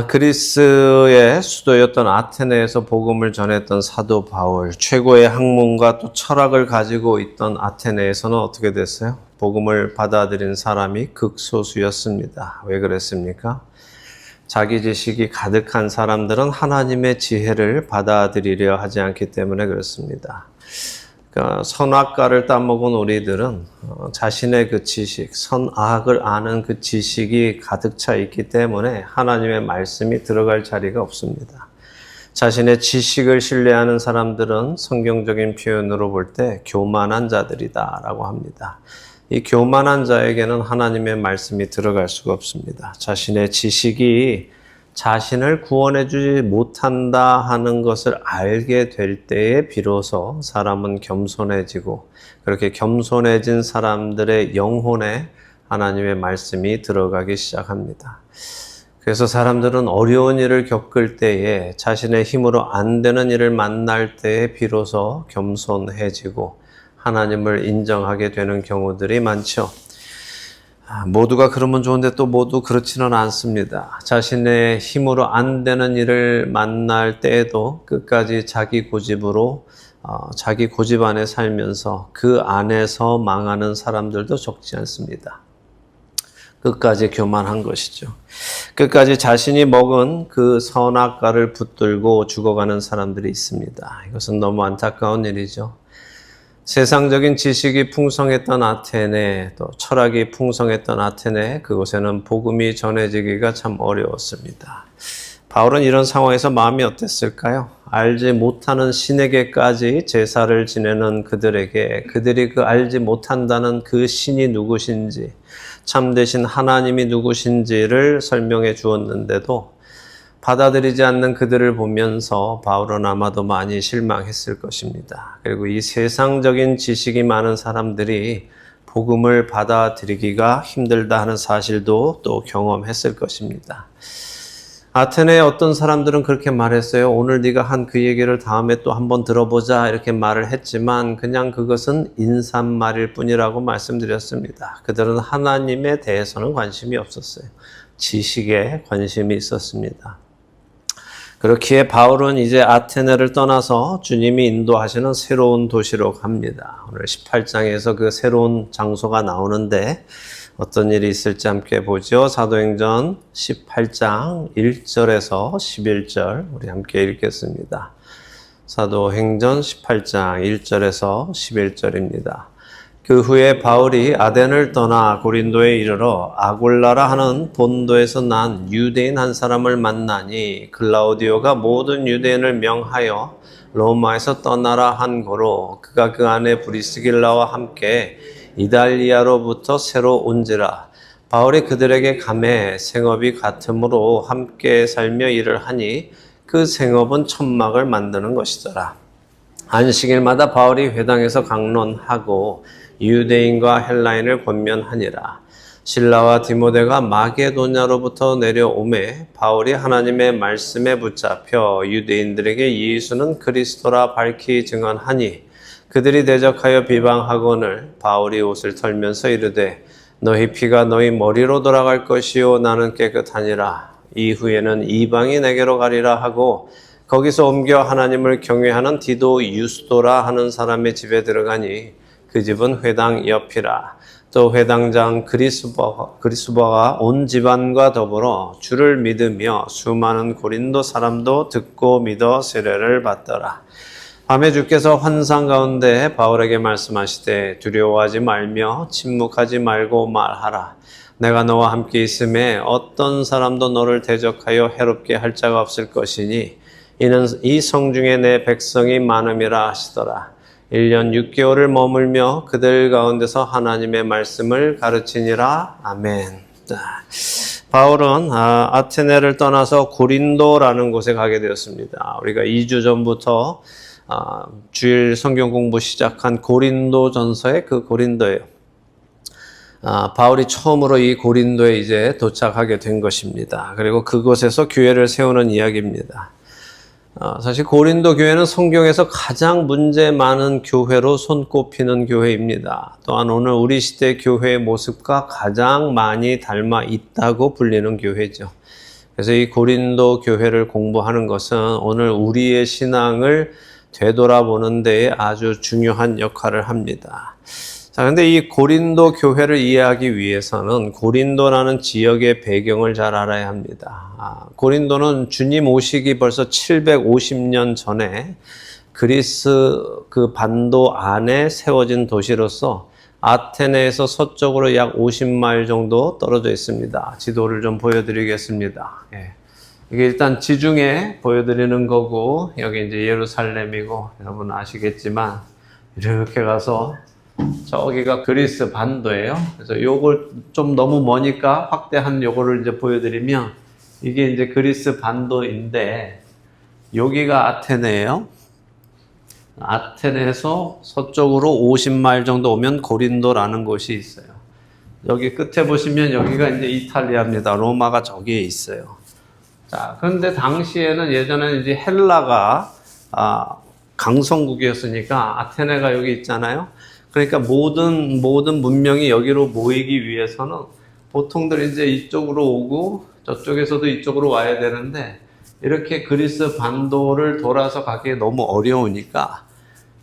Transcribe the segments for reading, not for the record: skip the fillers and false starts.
그리스의 수도였던 아테네에서 복음을 전했던 사도 바울, 최고의 학문과 또 철학을 가지고 있던 아테네에서는 어떻게 됐어요? 복음을 받아들인 사람이 극소수였습니다. 왜 그랬습니까? 자기 지식이 가득한 사람들은 하나님의 지혜를 받아들이려 하지 않기 때문에 그렇습니다. 그러니까 선악과를 따먹은 우리들은 자신의 그 지식, 선악을 아는 그 지식이 가득 차 있기 때문에 하나님의 말씀이 들어갈 자리가 없습니다. 자신의 지식을 신뢰하는 사람들은 성경적인 표현으로 볼 때 교만한 자들이다 라고 합니다. 이 교만한 자에게는 하나님의 말씀이 들어갈 수가 없습니다. 자신의 지식이 자신을 구원해주지 못한다 하는 것을 알게 될 때에 비로소 사람은 겸손해지고, 그렇게 겸손해진 사람들의 영혼에 하나님의 말씀이 들어가기 시작합니다. 그래서 사람들은 어려운 일을 겪을 때에, 자신의 힘으로 안 되는 일을 만날 때에 비로소 겸손해지고 하나님을 인정하게 되는 경우들이 많죠. 모두가 그러면 좋은데 또 모두 그렇지는 않습니다. 자신의 힘으로 안 되는 일을 만날 때에도 끝까지 자기 고집으로 자기 고집 안에 살면서 그 안에서 망하는 사람들도 적지 않습니다. 끝까지 교만한 것이죠. 끝까지 자신이 먹은 그 선악과를 붙들고 죽어가는 사람들이 있습니다. 이것은 너무 안타까운 일이죠. 세상적인 지식이 풍성했던 아테네, 또 철학이 풍성했던 아테네, 그곳에는 복음이 전해지기가 참 어려웠습니다. 바울은 이런 상황에서 마음이 어땠을까요? 알지 못하는 신에게까지 제사를 지내는 그들에게 그들이 그 알지 못한다는 그 신이 누구신지, 참되신 하나님이 누구신지를 설명해 주었는데도 받아들이지 않는 그들을 보면서 바울은 아마도 많이 실망했을 것입니다. 그리고 이 세상적인 지식이 많은 사람들이 복음을 받아들이기가 힘들다 하는 사실도 또 경험했을 것입니다. 아테네의 어떤 사람들은 그렇게 말했어요. 오늘 네가 한 그 얘기를 다음에 또 한번 들어보자 이렇게 말을 했지만 그냥 그것은 인사말일 뿐이라고 말씀드렸습니다. 그들은 하나님에 대해서는 관심이 없었어요. 지식에 관심이 있었습니다. 그렇기에 바울은 이제 아테네를 떠나서 주님이 인도하시는 새로운 도시로 갑니다. 오늘 18장에서 그 새로운 장소가 나오는데 어떤 일이 있을지 함께 보죠. 사도행전 18장 1절에서 11절 우리 함께 읽겠습니다. 사도행전 18장 1절에서 11절입니다. 그 후에 바울이 아덴을 떠나 고린도에 이르러 아골라라 하는 본도에서 난 유대인 한 사람을 만나니 클라우디오가 모든 유대인을 명하여 로마에서 떠나라 한 고로 그가 그 안에 브리스길라와 함께 이달리아로부터 새로 온지라. 바울이 그들에게 가매 생업이 같으므로 함께 살며 일을 하니 그 생업은 천막을 만드는 것이더라. 안식일마다 바울이 회당에서 강론하고 유대인과 헬라인을 권면하니라. 실라와 디모데가 마게도냐로부터 내려오매 바울이 하나님의 말씀에 붙잡혀 유대인들에게 예수는 그리스도라 밝히 증언하니 그들이 대적하여 비방하거늘 바울이 옷을 털면서 이르되 너희 피가 너희 머리로 돌아갈 것이요 나는 깨끗하니라. 이후에는 이방이 내게로 가리라 하고 거기서 옮겨 하나님을 경외하는 디도 유스도라 하는 사람의 집에 들어가니 그 집은 회당 옆이라. 또 회당장 그리스바가 온 집안과 더불어 주를 믿으며 수많은 고린도 사람도 듣고 믿어 세례를 받더라. 밤에 주께서 환상 가운데 바울에게 말씀하시되 두려워하지 말며 침묵하지 말고 말하라. 내가 너와 함께 있음에 어떤 사람도 너를 대적하여 해롭게 할 자가 없을 것이니 이는 이 성중에 내 백성이 많음이라 하시더라. 1년 6개월을 머물며 그들 가운데서 하나님의 말씀을 가르치니라. 아멘. 바울은 아테네를 떠나서 고린도라는 곳에 가게 되었습니다. 우리가 2주 전부터 주일 성경 공부 시작한 고린도 전서의 그 고린도예요. 바울이 처음으로 이 고린도에 이제 도착하게 된 것입니다. 그리고 그곳에서 교회를 세우는 이야기입니다. 사실 고린도 교회는 성경에서 가장 문제 많은 교회로 손꼽히는 교회입니다. 또한 오늘 우리 시대 교회의 모습과 가장 많이 닮아 있다고 불리는 교회죠. 그래서 이 고린도 교회를 공부하는 것은 오늘 우리의 신앙을 되돌아보는 데에 아주 중요한 역할을 합니다. 자, 근데 이 고린도 교회를 이해하기 위해서는 고린도라는 지역의 배경을 잘 알아야 합니다. 고린도는 주님 오시기 벌써 750년 전에 그리스 그 반도 안에 세워진 도시로서 아테네에서 서쪽으로 약 50마일 정도 떨어져 있습니다. 지도를 좀 보여드리겠습니다. 예. 이게 일단 지중해 보여드리는 거고, 여기 이제 예루살렘이고, 여러분 아시겠지만, 이렇게 가서, 저기가 그리스 반도예요. 그래서 요걸 좀 너무 머니까 확대한 요거를 이제 보여드리면, 이게 이제 그리스 반도인데, 여기가 아테네예요. 아테네에서 서쪽으로 50마일 정도 오면 고린도라는 곳이 있어요. 여기 끝에 보시면 여기가 이제 이탈리아입니다. 로마가 저기에 있어요. 자, 그런데 당시에는 예전에는 이제 헬라가 강성국이었으니까 아테네가 여기 있잖아요. 그러니까 모든 문명이 여기로 모이기 위해서는 보통들 이제 이쪽으로 오고 저쪽에서도 이쪽으로 와야 되는데 이렇게 그리스 반도를 돌아서 가기 너무 어려우니까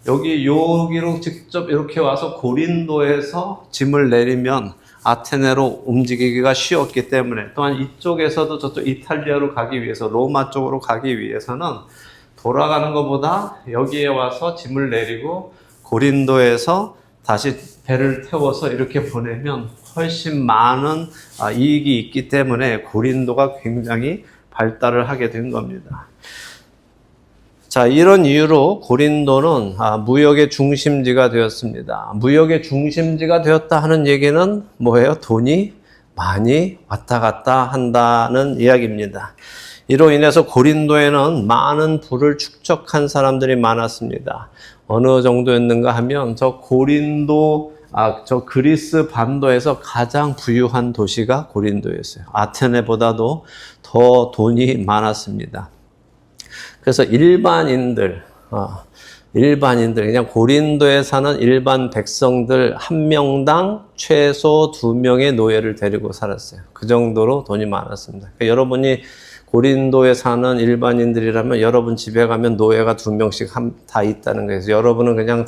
여기로 직접 이렇게 와서 고린도에서 짐을 내리면 아테네로 움직이기가 쉬웠기 때문에 또한 이쪽에서도 저쪽 이탈리아로 가기 위해서 로마 쪽으로 가기 위해서는 돌아가는 것보다 여기에 와서 짐을 내리고 고린도에서 다시 배를 태워서 이렇게 보내면 훨씬 많은 이익이 있기 때문에 고린도가 굉장히 발달을 하게 된 겁니다. 자, 이런 이유로 고린도는 무역의 중심지가 되었습니다. 무역의 중심지가 되었다 하는 얘기는 뭐예요? 돈이 많이 왔다 갔다 한다는 이야기입니다. 이로 인해서 고린도에는 많은 부를 축적한 사람들이 많았습니다. 어느 정도였는가 하면 저 그리스 반도에서 가장 부유한 도시가 고린도였어요. 아테네보다도 더 돈이 많았습니다. 그래서 일반인들, 그냥 고린도에 사는 일반 백성들 한 명당 최소 2명의 노예를 데리고 살았어요. 그 정도로 돈이 많았습니다. 그러니까 여러분이 고린도에 사는 일반인들이라면 여러분 집에 가면 노예가 2명씩 다 있다는 거예요. 그래서 여러분은 그냥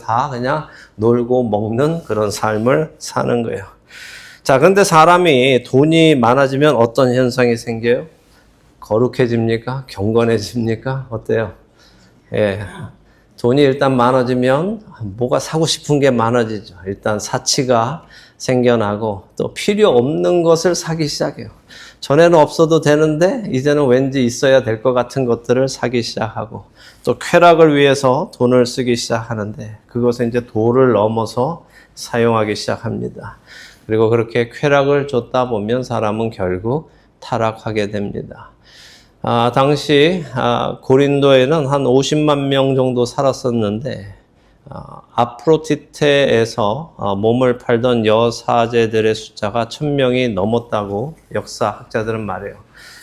놀고 먹는 그런 삶을 사는 거예요. 자, 근데 사람이 돈이 많아지면 어떤 현상이 생겨요? 거룩해집니까? 경건해집니까? 어때요? 예. 돈이 일단 많아지면 뭐가 사고 싶은 게 많아지죠. 일단 사치가 생겨나고 또 필요 없는 것을 사기 시작해요. 전에는 없어도 되는데 이제는 왠지 있어야 될 것 같은 것들을 사기 시작하고 또 쾌락을 위해서 돈을 쓰기 시작하는데 그것은 이제 도를 넘어서 사용하기 시작합니다. 그리고 그렇게 쾌락을 쫓다 보면 사람은 결국 타락하게 됩니다. 당시 고린도에는 한 50만 명 정도 살았었는데 아프로디테에서 몸을 팔던 여사제들의 숫자가 1000명이 넘었다고 역사학자들은 말해요.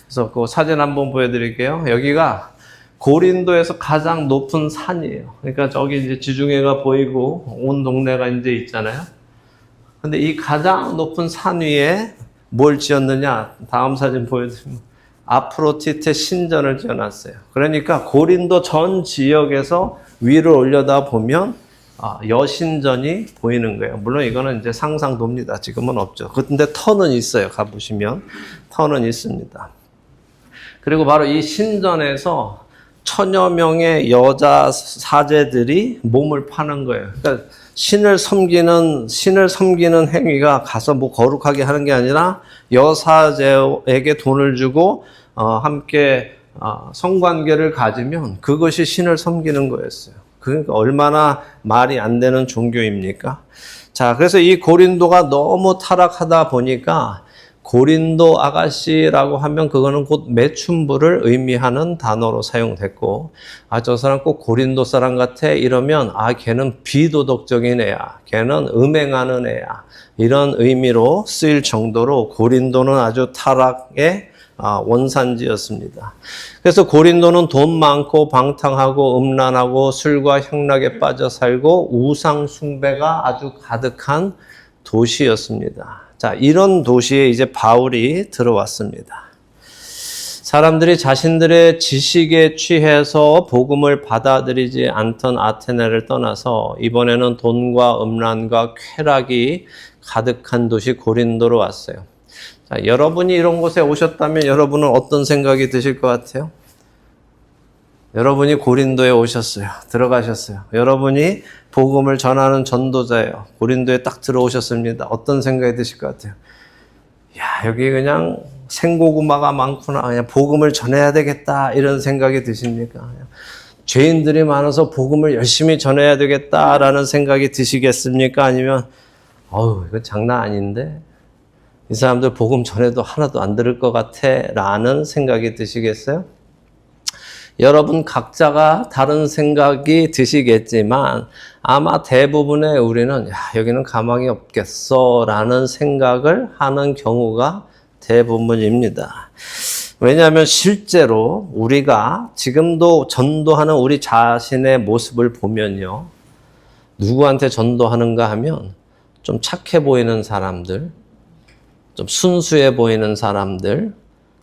그래서 그 사진 한번 보여드릴게요. 여기가 고린도에서 가장 높은 산이에요. 그러니까 저기 이제 지중해가 보이고 온 동네가 이제 있잖아요. 근데 이 가장 높은 산 위에 뭘 지었느냐? 다음 사진 보여드리면 아프로디테 신전을 지어놨어요. 그러니까 고린도 전 지역에서 위를 올려다 보면 여신전이 보이는 거예요. 물론 이거는 이제 상상도입니다. 지금은 없죠. 근데 터는 있어요. 가보시면 터는 있습니다. 그리고 바로 이 신전에서 1000여 명의 여자 사제들이 몸을 파는 거예요. 그러니까 신을 섬기는 행위가 가서 뭐 거룩하게 하는 게 아니라 여사제에게 돈을 주고 함께 성관계를 가지면 그것이 신을 섬기는 거였어요. 그러니까 얼마나 말이 안 되는 종교입니까? 자, 그래서 이 고린도가 너무 타락하다 보니까 고린도 아가씨라고 하면 그거는 곧 매춘부를 의미하는 단어로 사용됐고, 저 사람 꼭 고린도 사람 같아 이러면 걔는 비도덕적인 애야, 걔는 음행하는 애야, 이런 의미로 쓰일 정도로 고린도는 아주 타락의 원산지였습니다. 그래서 고린도는 돈 많고 방탕하고 음란하고 술과 향락에 빠져 살고 우상 숭배가 아주 가득한 도시였습니다. 자, 이런 도시에 이제 바울이 들어왔습니다. 사람들이 자신들의 지식에 취해서 복음을 받아들이지 않던 아테네를 떠나서 이번에는 돈과 음란과 쾌락이 가득한 도시 고린도로 왔어요. 자, 여러분이 이런 곳에 오셨다면 여러분은 어떤 생각이 드실 것 같아요? 여러분이 고린도에 오셨어요. 들어가셨어요. 여러분이 복음을 전하는 전도자예요. 고린도에 딱 들어오셨습니다. 어떤 생각이 드실 것 같아요? 야, 여기 그냥 생고구마가 많구나. 그냥 복음을 전해야 되겠다. 이런 생각이 드십니까? 죄인들이 많아서 복음을 열심히 전해야 되겠다라는 생각이 드시겠습니까? 아니면 이거 장난 아닌데? 이 사람들 복음 전해도 하나도 안 들을 것 같아. 라는 생각이 드시겠어요? 여러분 각자가 다른 생각이 드시겠지만 아마 대부분의 우리는 여기는 가망이 없겠어 라는 생각을 하는 경우가 대부분입니다. 왜냐하면 실제로 우리가 지금도 전도하는 우리 자신의 모습을 보면요. 누구한테 전도하는가 하면 좀 착해 보이는 사람들, 좀 순수해 보이는 사람들,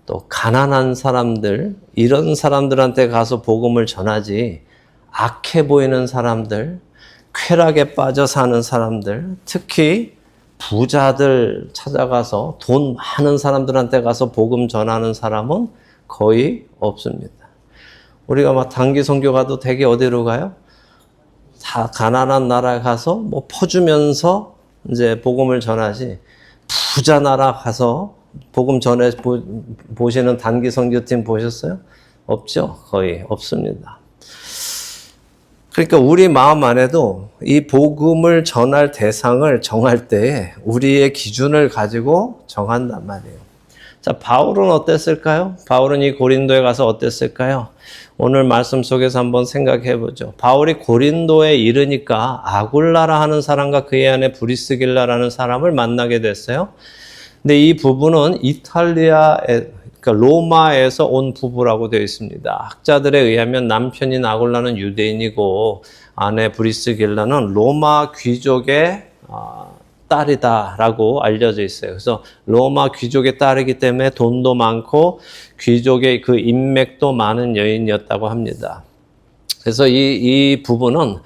또 가난한 사람들, 이런 사람들한테 가서 복음을 전하지, 악해 보이는 사람들, 쾌락에 빠져 사는 사람들, 특히 부자들 찾아가서 돈 많은 사람들한테 가서 복음 전하는 사람은 거의 없습니다. 우리가 막 단기 선교 가도 되게 어디로 가요? 다 가난한 나라에 가서 뭐 퍼주면서 이제 복음을 전하지, 부자 나라 가서 복음 전해 보시는 단기 선교팀 보셨어요? 없죠? 거의 없습니다. 그러니까 우리 마음 안에도 이 복음을 전할 대상을 정할 때에 우리의 기준을 가지고 정한단 말이에요. 자, 바울은 어땠을까요? 바울은 이 고린도에 가서 어땠을까요? 오늘 말씀 속에서 한번 생각해 보죠. 바울이 고린도에 이르니까 아굴라라 하는 사람과 그의 아내 브리스길라라는 사람을 만나게 됐어요. 근데 이 부부는 그러니까 로마에서 온 부부라고 되어 있습니다. 학자들에 의하면 남편인 아굴라는 유대인이고 아내 브리스길라는 로마 귀족의 딸이다라고 알려져 있어요. 그래서 로마 귀족의 딸이기 때문에 돈도 많고 귀족의 그 인맥도 많은 여인이었다고 합니다. 그래서 이 부부는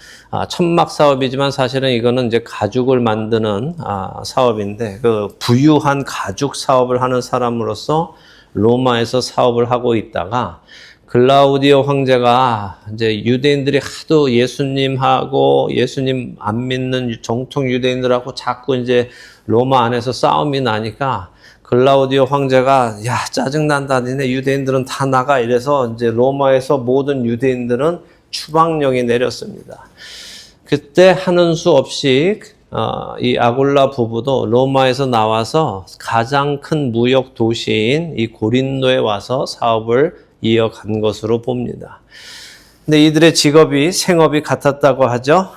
천막 사업이지만 사실은 이거는 이제 가죽을 만드는 사업인데 그 부유한 가죽 사업을 하는 사람으로서 로마에서 사업을 하고 있다가 글라우디오 황제가 이제 유대인들이 하도 예수님하고 예수님 안 믿는 정통 유대인들하고 자꾸 이제 로마 안에서 싸움이 나니까 글라우디오 황제가 짜증난다. 니네 유대인들은 다 나가. 이래서 이제 로마에서 모든 유대인들은 추방령이 내렸습니다. 그때 하는 수 없이 이 아굴라 부부도 로마에서 나와서 가장 큰 무역 도시인 이 고린도에 와서 사업을 이어간 것으로 봅니다. 근데 이들의 직업이 생업이 같았다고 하죠.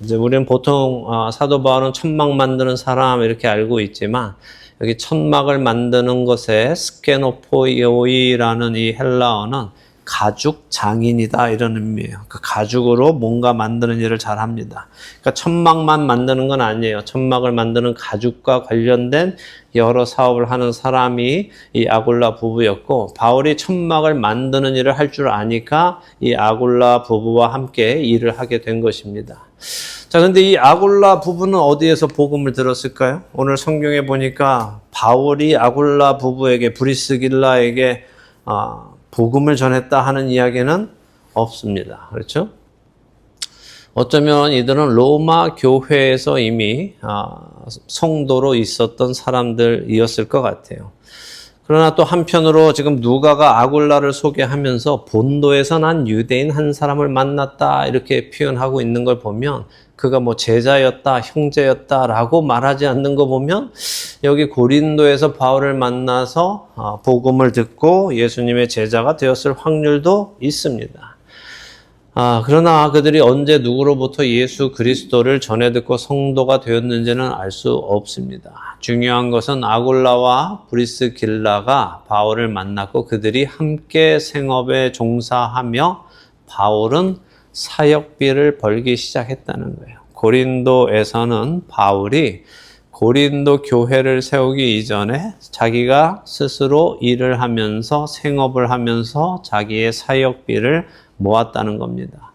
이제 우리는 보통 사도 바울은 천막 만드는 사람 이렇게 알고 있지만 여기 천막을 만드는 것에 스케노포이오이라는 이 헬라어는 가죽 장인이다 이런 의미예요. 그 가죽으로 뭔가 만드는 일을 잘 합니다. 그러니까 천막만 만드는 건 아니에요. 천막을 만드는 가죽과 관련된 여러 사업을 하는 사람이 이 아굴라 부부였고 바울이 천막을 만드는 일을 할 줄 아니까 이 아굴라 부부와 함께 일을 하게 된 것입니다. 자, 근데 이 아굴라 부부는 어디에서 복음을 들었을까요? 오늘 성경에 보니까 바울이 아굴라 부부에게 브리스길라에게 복음을 전했다 하는 이야기는 없습니다. 그렇죠? 어쩌면 이들은 로마 교회에서 이미 성도로 있었던 사람들이었을 것 같아요. 그러나 또 한편으로 지금 누가가 아굴라를 소개하면서 본도에서 난 유대인 한 사람을 만났다 이렇게 표현하고 있는 걸 보면 그가 뭐 제자였다, 형제였다라고 말하지 않는 거 보면 여기 고린도에서 바울을 만나서 복음을 듣고 예수님의 제자가 되었을 확률도 있습니다. 그러나 그들이 언제 누구로부터 예수 그리스도를 전해 듣고 성도가 되었는지는 알 수 없습니다. 중요한 것은 아굴라와 브리스길라가 바울을 만났고 그들이 함께 생업에 종사하며 바울은 사역비를 벌기 시작했다는 거예요. 고린도에서는 바울이 고린도 교회를 세우기 이전에 자기가 스스로 일을 하면서 생업을 하면서 자기의 사역비를 모았다는 겁니다.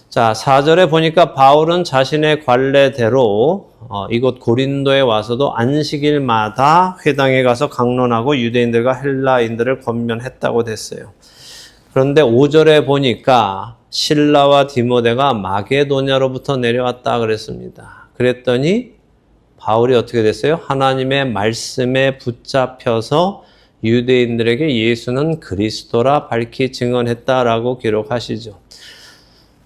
자, 4절에 보니까 바울은 자신의 관례대로 이곳 고린도에 와서도 안식일마다 회당에 가서 강론하고 유대인들과 헬라인들을 권면했다고 됐어요. 그런데 5절에 보니까 실라와 디모데가 마게도냐로부터 내려왔다 그랬습니다. 그랬더니 바울이 어떻게 됐어요? 하나님의 말씀에 붙잡혀서 유대인들에게 예수는 그리스도라 밝히 증언했다라고 기록하시죠.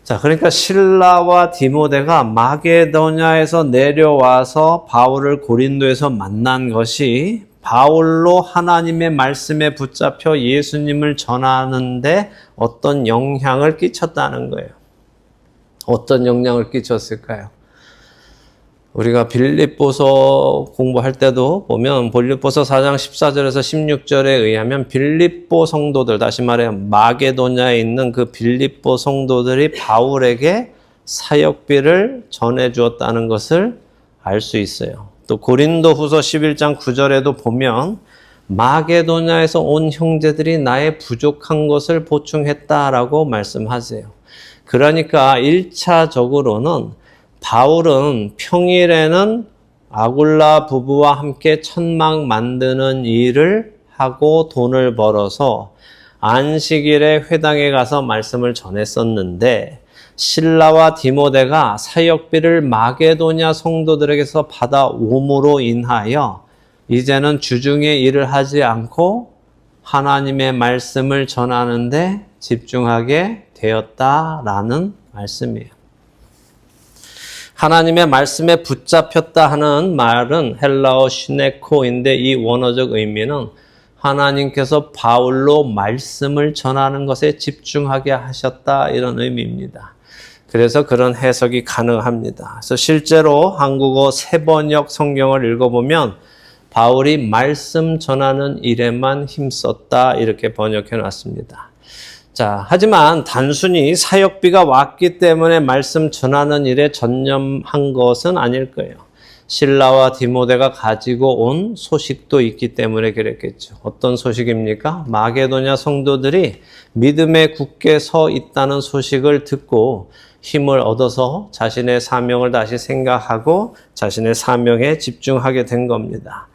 자, 그러니까 실라와 디모데가 마게도냐에서 내려와서 바울을 고린도에서 만난 것이 바울로 하나님의 말씀에 붙잡혀 예수님을 전하는데 어떤 영향을 끼쳤다는 거예요. 어떤 영향을 끼쳤을까요? 우리가 빌립보서 공부할 때도 보면 빌립보서 4장 14절에서 16절에 의하면 빌립보 성도들, 다시 말해 마게도냐에 있는 그 빌립보 성도들이 바울에게 사역비를 전해 주었다는 것을 알 수 있어요. 또 고린도후서 11장 9절에도 보면 마게도냐에서 온 형제들이 나의 부족한 것을 보충했다라고 말씀하세요. 그러니까 1차적으로는 바울은 평일에는 아굴라 부부와 함께 천막 만드는 일을 하고 돈을 벌어서 안식일에 회당에 가서 말씀을 전했었는데 실라와 디모데가 사역비를 마게도냐 성도들에게서 받아옴으로 인하여 이제는 주중에 일을 하지 않고 하나님의 말씀을 전하는데 집중하게 되었다라는 말씀이에요. 하나님의 말씀에 붙잡혔다 하는 말은 헬라어 시네코인데 이 원어적 의미는 하나님께서 바울로 말씀을 전하는 것에 집중하게 하셨다 이런 의미입니다. 그래서 그런 해석이 가능합니다. 그래서 실제로 한국어 세번역 성경을 읽어보면 바울이 말씀 전하는 일에만 힘썼다 이렇게 번역해 놨습니다. 자, 하지만 단순히 사역비가 왔기 때문에 말씀 전하는 일에 전념한 것은 아닐 거예요. 실라와 디모데가 가지고 온 소식도 있기 때문에 그랬겠죠. 어떤 소식입니까? 마게도냐 성도들이 믿음에 굳게 서 있다는 소식을 듣고 힘을 얻어서 자신의 사명을 다시 생각하고 자신의 사명에 집중하게 된 겁니다.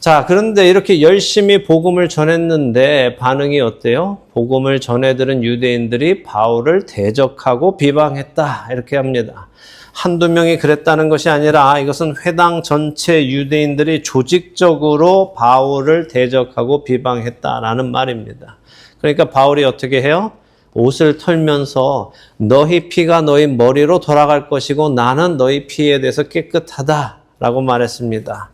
자, 그런데 이렇게 열심히 복음을 전했는데 반응이 어때요? 복음을 전해들은 유대인들이 바울을 대적하고 비방했다 이렇게 합니다. 한두 명이 그랬다는 것이 아니라 이것은 회당 전체 유대인들이 조직적으로 바울을 대적하고 비방했다라는 말입니다. 그러니까 바울이 어떻게 해요? 옷을 털면서 너희 피가 너희 머리로 돌아갈 것이고 나는 너희 피에 대해서 깨끗하다라고 말했습니다.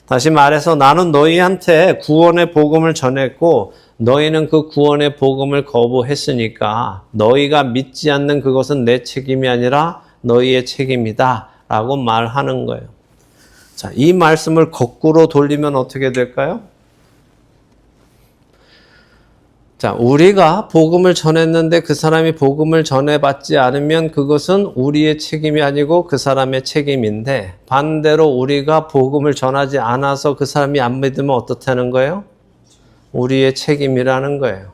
다시 말해서 나는 너희한테 구원의 복음을 전했고 너희는 그 구원의 복음을 거부했으니까 너희가 믿지 않는 그것은 내 책임이 아니라 너희의 책임이다 라고 말하는 거예요. 자, 이 말씀을 거꾸로 돌리면 어떻게 될까요? 자, 우리가 복음을 전했는데 그 사람이 복음을 전해받지 않으면 그것은 우리의 책임이 아니고 그 사람의 책임인데 반대로 우리가 복음을 전하지 않아서 그 사람이 안 믿으면 어떻다는 거예요? 우리의 책임이라는 거예요.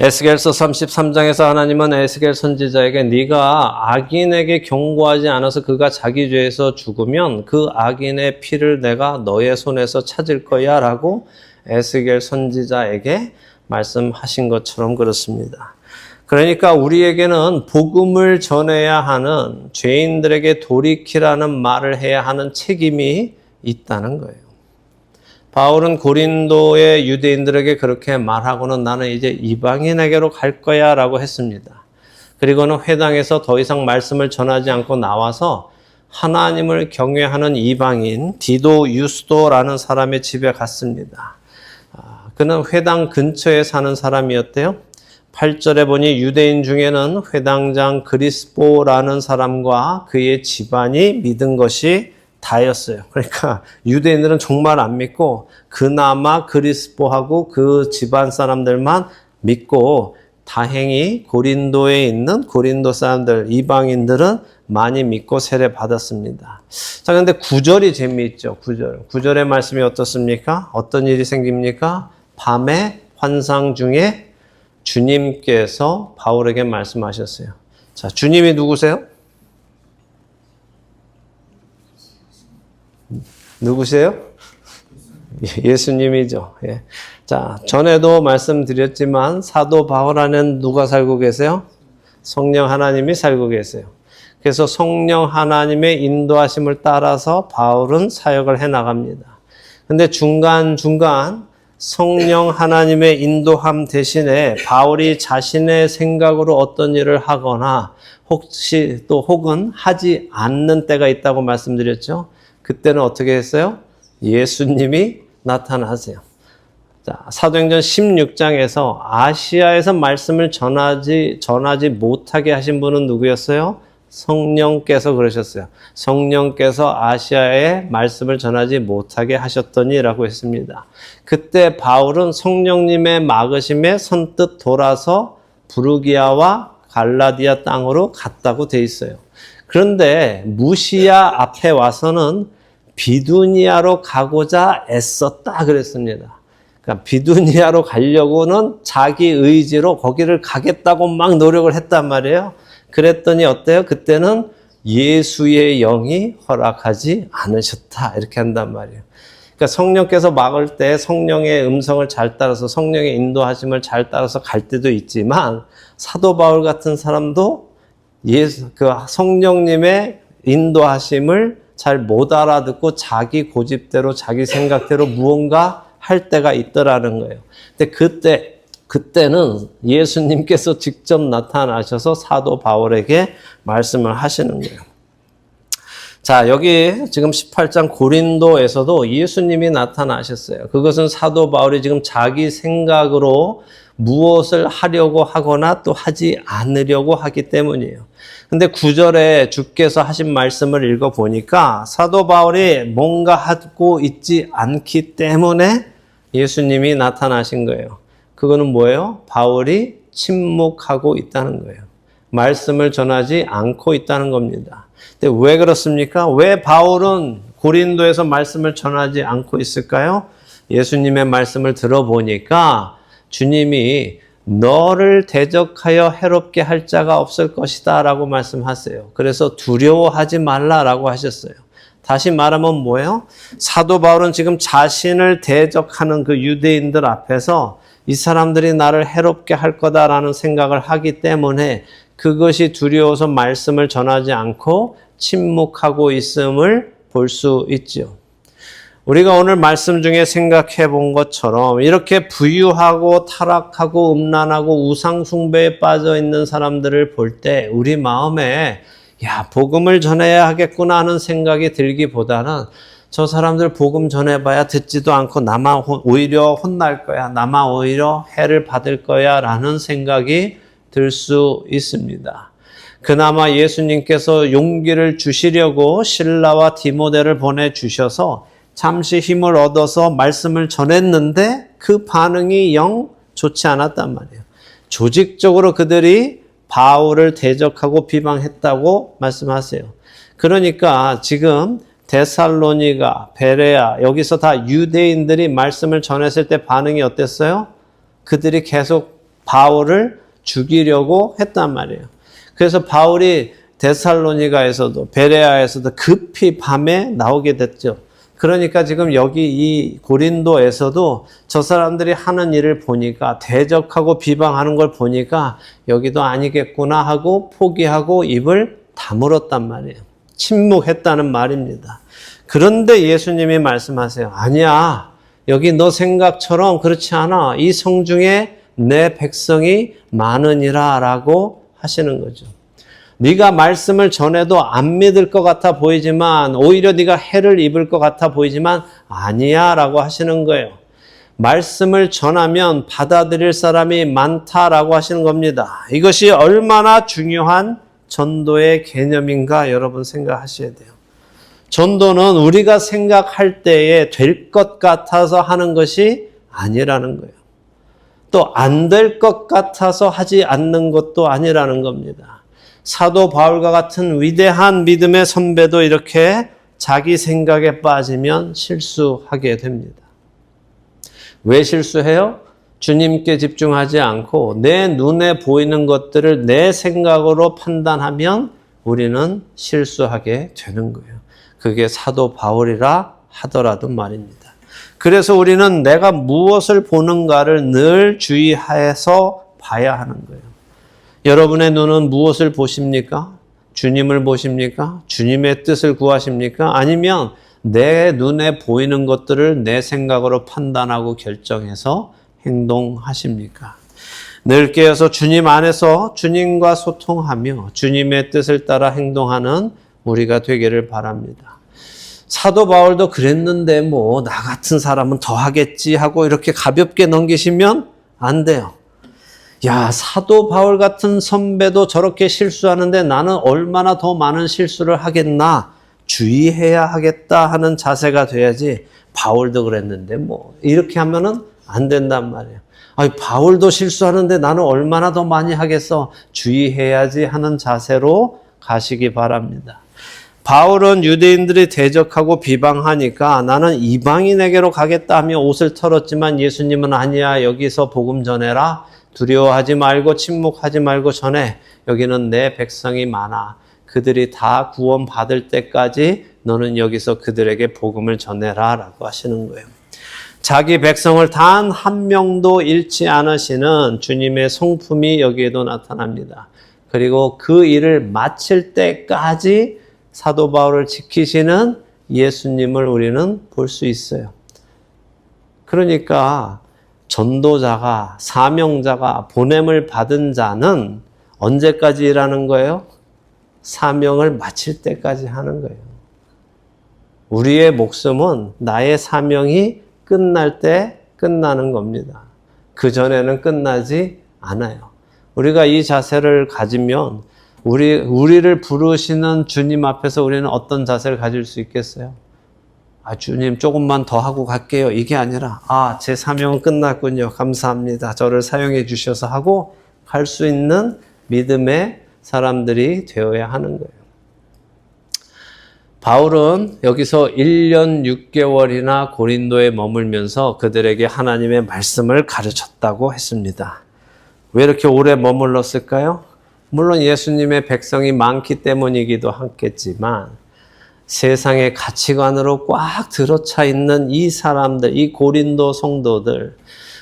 에스겔서 33장에서 하나님은 에스겔 선지자에게 네가 악인에게 경고하지 않아서 그가 자기 죄에서 죽으면 그 악인의 피를 내가 너의 손에서 찾을 거야 라고 에스겔 선지자에게 말씀하신 것처럼 그렇습니다. 그러니까 우리에게는 복음을 전해야 하는 죄인들에게 돌이키라는 말을 해야 하는 책임이 있다는 거예요. 바울은 고린도의 유대인들에게 그렇게 말하고는 나는 이제 이방인에게로 갈 거야 라고 했습니다. 그리고는 회당에서 더 이상 말씀을 전하지 않고 나와서 하나님을 경외하는 이방인 디도 유스도라는 사람의 집에 갔습니다. 그는 회당 근처에 사는 사람이었대요. 8절에 보니 유대인 중에는 회당장 그리스포라는 사람과 그의 집안이 믿은 것이 다였어요. 그러니까 유대인들은 정말 안 믿고 그나마 그리스포하고 그 집안 사람들만 믿고 다행히 고린도에 있는 고린도 사람들, 이방인들은 많이 믿고 세례 받았습니다. 자, 근데 9절이 재미있죠. 9절. 9절의 말씀이 어떻습니까? 어떤 일이 생깁니까? 밤에 환상 중에 주님께서 바울에게 말씀하셨어요. 자, 주님이 누구세요? 누구세요? 예수님이죠. 예. 자, 전에도 말씀드렸지만 사도 바울 안에는 누가 살고 계세요? 성령 하나님이 살고 계세요. 그래서 성령 하나님의 인도하심을 따라서 바울은 사역을 해나갑니다. 근데 중간중간 성령 하나님의 인도함 대신에 바울이 자신의 생각으로 어떤 일을 하거나 혹은 하지 않는 때가 있다고 말씀드렸죠. 그때는 어떻게 했어요? 예수님이 나타나세요. 자, 사도행전 16장에서 아시아에서 말씀을 전하지 못하게 하신 분은 누구였어요? 성령께서 그러셨어요. 성령께서 아시아에 말씀을 전하지 못하게 하셨더니라고 했습니다. 그때 바울은 성령님의 막으심에 선뜻 돌아서 부르기아와 갈라디아 땅으로 갔다고 돼 있어요. 그런데 무시아 앞에 와서는 비두니아로 가고자 애썼다 그랬습니다. 그러니까 비두니아로 가려고는 자기 의지로 거기를 가겠다고 막 노력을 했단 말이에요. 그랬더니 어때요? 그때는 예수의 영이 허락하지 않으셨다. 이렇게 한단 말이에요. 그러니까 성령께서 막을 때 성령의 음성을 잘 따라서 성령의 인도하심을 잘 따라서 갈 때도 있지만 사도 바울 같은 사람도 그 성령님의 인도하심을 잘 못 알아듣고 자기 고집대로 자기 생각대로 무언가 할 때가 있더라는 거예요. 근데 그때는 예수님께서 직접 나타나셔서 사도 바울에게 말씀을 하시는 거예요. 자, 여기 지금 18장 고린도에서도 예수님이 나타나셨어요. 그것은 사도 바울이 지금 자기 생각으로 무엇을 하려고 하거나 또 하지 않으려고 하기 때문이에요. 근데 9절에 주께서 하신 말씀을 읽어보니까 사도 바울이 뭔가 하고 있지 않기 때문에 예수님이 나타나신 거예요. 그거는 뭐예요? 바울이 침묵하고 있다는 거예요. 말씀을 전하지 않고 있다는 겁니다. 근데 왜 그렇습니까? 왜 바울은 고린도에서 말씀을 전하지 않고 있을까요? 예수님의 말씀을 들어보니까 주님이 너를 대적하여 해롭게 할 자가 없을 것이다 라고 말씀하세요. 그래서 두려워하지 말라라고 하셨어요. 다시 말하면 뭐예요? 사도 바울은 지금 자신을 대적하는 그 유대인들 앞에서 이 사람들이 나를 해롭게 할 거다라는 생각을 하기 때문에 그것이 두려워서 말씀을 전하지 않고 침묵하고 있음을 볼 수 있죠. 우리가 오늘 말씀 중에 생각해 본 것처럼 이렇게 부유하고 타락하고 음란하고 우상 숭배에 빠져 있는 사람들을 볼 때 우리 마음에 야, 복음을 전해야 하겠구나 하는 생각이 들기보다는 저 사람들 복음 전해봐야 듣지도 않고 나만 오히려 혼날 거야. 나만 오히려 해를 받을 거야 라는 생각이 들 수 있습니다. 그나마 예수님께서 용기를 주시려고 실라와 디모데를 보내주셔서 잠시 힘을 얻어서 말씀을 전했는데 그 반응이 영 좋지 않았단 말이에요. 조직적으로 그들이 바울을 대적하고 비방했다고 말씀하세요. 그러니까 지금 데살로니가, 베레아 여기서 다 유대인들이 말씀을 전했을 때 반응이 어땠어요? 그들이 계속 바울을 죽이려고 했단 말이에요. 그래서 바울이 데살로니가에서도 베레아에서도 급히 밤에 나오게 됐죠. 그러니까 지금 여기 이 고린도에서도 저 사람들이 하는 일을 보니까 대적하고 비방하는 걸 보니까 여기도 아니겠구나 하고 포기하고 입을 다물었단 말이에요. 침묵했다는 말입니다. 그런데 예수님이 말씀하세요. 아니야. 여기 너 생각처럼 그렇지 않아. 이 성중에 내 백성이 많으니라 라고 하시는 거죠. 네가 말씀을 전해도 안 믿을 것 같아 보이지만 오히려 네가 해를 입을 것 같아 보이지만 아니야 라고 하시는 거예요. 말씀을 전하면 받아들일 사람이 많다라고 하시는 겁니다. 이것이 얼마나 중요한 전도의 개념인가 여러분 생각하셔야 돼요. 전도는 우리가 생각할 때에 될 것 같아서 하는 것이 아니라는 거예요. 또 안 될 것 같아서 하지 않는 것도 아니라는 겁니다. 사도 바울과 같은 위대한 믿음의 선배도 이렇게 자기 생각에 빠지면 실수하게 됩니다. 왜 실수해요? 주님께 집중하지 않고 내 눈에 보이는 것들을 내 생각으로 판단하면 우리는 실수하게 되는 거예요. 그게 사도 바울이라 하더라도 말입니다. 그래서 우리는 내가 무엇을 보는가를 늘 주의해서 봐야 하는 거예요. 여러분의 눈은 무엇을 보십니까? 주님을 보십니까? 주님의 뜻을 구하십니까? 아니면 내 눈에 보이는 것들을 내 생각으로 판단하고 결정해서 행동하십니까? 늘 깨어서 주님 안에서 주님과 소통하며 주님의 뜻을 따라 행동하는 우리가 되기를 바랍니다. 사도 바울도 그랬는데 뭐 나 같은 사람은 더 하겠지 하고 이렇게 가볍게 넘기시면 안 돼요. 야, 사도 바울 같은 선배도 저렇게 실수하는데 나는 얼마나 더 많은 실수를 하겠나, 주의해야 하겠다 하는 자세가 돼야지. 바울도 그랬는데 뭐 이렇게 하면은 안 된단 말이에요. 아니, 바울도 실수하는데 나는 얼마나 더 많이 하겠어, 주의해야지 하는 자세로 가시기 바랍니다. 바울은 유대인들이 대적하고 비방하니까 나는 이방인에게로 가겠다 하며 옷을 털었지만 예수님은 아니야, 여기서 복음 전해라, 두려워하지 말고 침묵하지 말고 전해, 여기는 내 백성이 많아, 그들이 다 구원받을 때까지 너는 여기서 그들에게 복음을 전해라 라고 하시는 거예요. 자기 백성을 단 한 명도 잃지 않으시는 주님의 성품이 여기에도 나타납니다. 그리고 그 일을 마칠 때까지 사도 바울을 지키시는 예수님을 우리는 볼 수 있어요. 그러니까 전도자가, 사명자가, 보냄을 받은 자는 언제까지 일하는 거예요? 사명을 마칠 때까지 하는 거예요. 우리의 목숨은 나의 사명이 끝날 때 끝나는 겁니다. 그전에는 끝나지 않아요. 우리가 이 자세를 가지면 우리를 부르시는 주님 앞에서 우리는 어떤 자세를 가질 수 있겠어요? 아, 주님 조금만 더 하고 갈게요. 이게 아니라, 아, 제 사명은 끝났군요. 감사합니다. 저를 사용해 주셔서 하고 갈 수 있는 믿음의 사람들이 되어야 하는 거예요. 바울은 여기서 1년 6개월이나 고린도에 머물면서 그들에게 하나님의 말씀을 가르쳤다고 했습니다. 왜 이렇게 오래 머물렀을까요? 물론 예수님의 백성이 많기 때문이기도 하겠지만 세상의 가치관으로 꽉 들어차 있는 이 사람들, 이 고린도 성도들,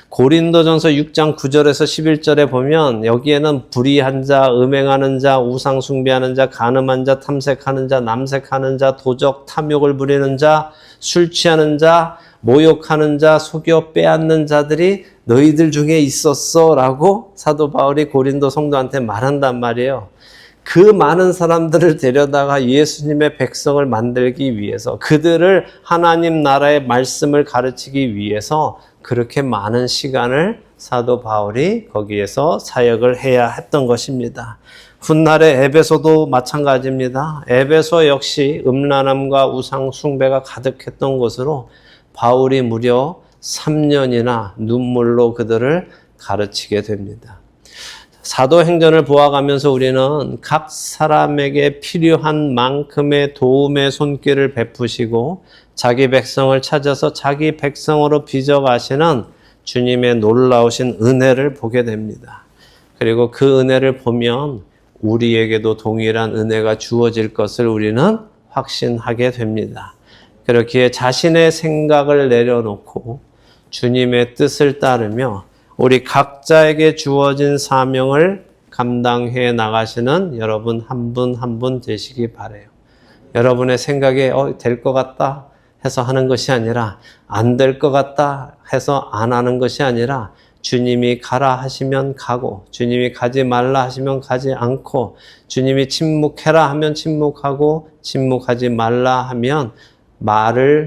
고린도전서 6장 9절에서 11절에 보면 여기에는 불의한 자, 음행하는 자, 우상 숭배하는 자, 간음한 자, 탐색하는 자, 남색하는 자, 도적, 탐욕을 부리는 자, 술 취하는 자, 모욕하는 자, 속여 빼앗는 자들이 너희들 중에 있었어 라고 사도 바울이 고린도 성도한테 말한단 말이에요. 그 많은 사람들을 데려다가 예수님의 백성을 만들기 위해서, 그들을 하나님 나라의 말씀을 가르치기 위해서 그렇게 많은 시간을 사도 바울이 거기에서 사역을 해야 했던 것입니다. 훗날의 에베소도 마찬가지입니다. 에베소 역시 음란함과 우상 숭배가 가득했던 곳으로 바울이 무려 3년이나 눈물로 그들을 가르치게 됩니다. 사도행전을 보아가면서 우리는 각 사람에게 필요한 만큼의 도움의 손길을 베푸시고 자기 백성을 찾아서 자기 백성으로 빚어가시는 주님의 놀라우신 은혜를 보게 됩니다. 그리고 그 은혜를 보면 우리에게도 동일한 은혜가 주어질 것을 우리는 확신하게 됩니다. 그렇기에 자신의 생각을 내려놓고 주님의 뜻을 따르며 우리 각자에게 주어진 사명을 감당해 나가시는 여러분 한 분 한 분 되시기 바라요. 여러분의 생각에 될 것 같다 해서 하는 것이 아니라, 안 될 것 같다 해서 안 하는 것이 아니라, 주님이 가라 하시면 가고, 주님이 가지 말라 하시면 가지 않고, 주님이 침묵해라 하면 침묵하고, 침묵하지 말라 하면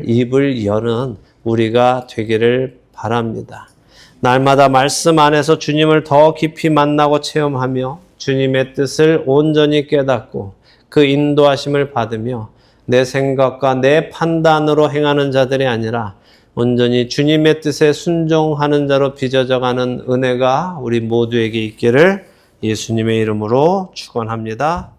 입을 여는 우리가 되기를 바랍니다. 날마다 말씀 안에서 주님을 더 깊이 만나고 체험하며 주님의 뜻을 온전히 깨닫고 그 인도하심을 받으며 내 생각과 내 판단으로 행하는 자들이 아니라 온전히 주님의 뜻에 순종하는 자로 빚어져가는 은혜가 우리 모두에게 있기를 예수님의 이름으로 축원합니다.